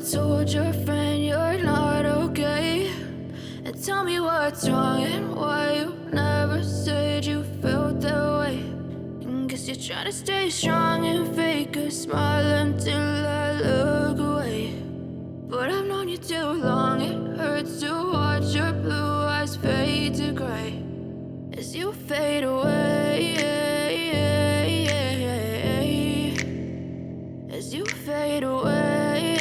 told your friend you're not okay? And tell me what's wrong and why you never said you felt that way. And guess you're trying to stay strong and fake a smile until I look away. But I've known you too long, it hurts to watch your blue eyes fade to gray as you fade away, as you fade away.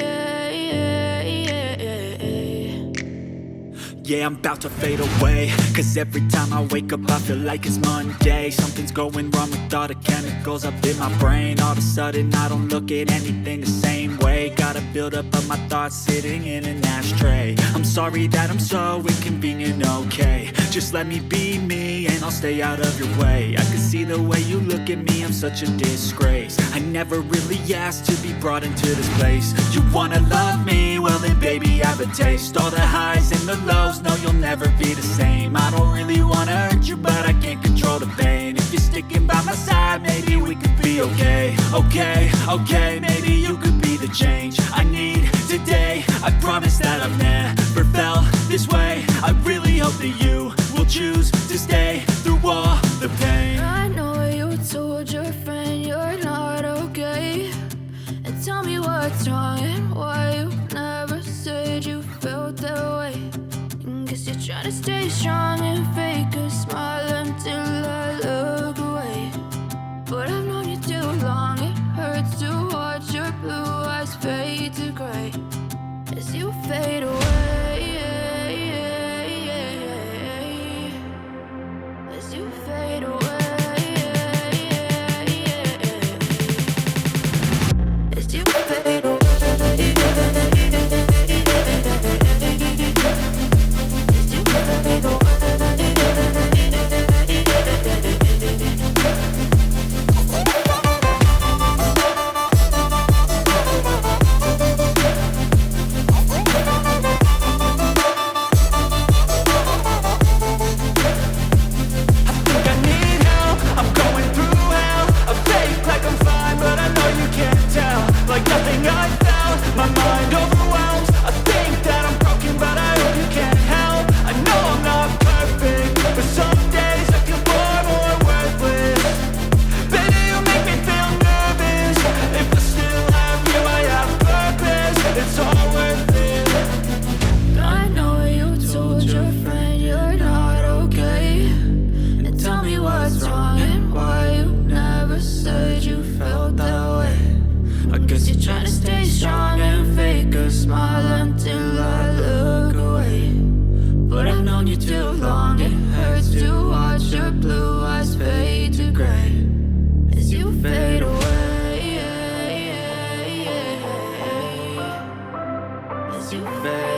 Yeah, I'm about to fade away, cause every time I wake up I feel like it's Monday. Something's going wrong with all the chemicals up in my brain. All of a sudden I don't look at anything the same way. Got a build up of my thoughts sitting in an ashtray. I'm sorry that I'm so inconvenient, okay? Just let me be me and I'll stay out of your way. I can see the way you look at me, I'm such a disgrace. I never really asked to be brought into this place. You wanna love me? Well then baby have a taste. All the highs and the lows, no you'll never be the same. I don't really wanna hurt you but I can't control the pain. If you're sticking by my side maybe we could be okay. Okay, maybe you could be the change I need today. I promise that I've never felt this way. I really hope that you will choose to stay through all the pain. I know you told your friend you're not okay. And tell me what's wrong and why you never said you felt that way. And guess you're trying to stay strong and fake a smile until I look away. But I've known you too long, it hurts to watch your blue eyes fade to gray as you fade away, as you fade away. As you fade away. You fade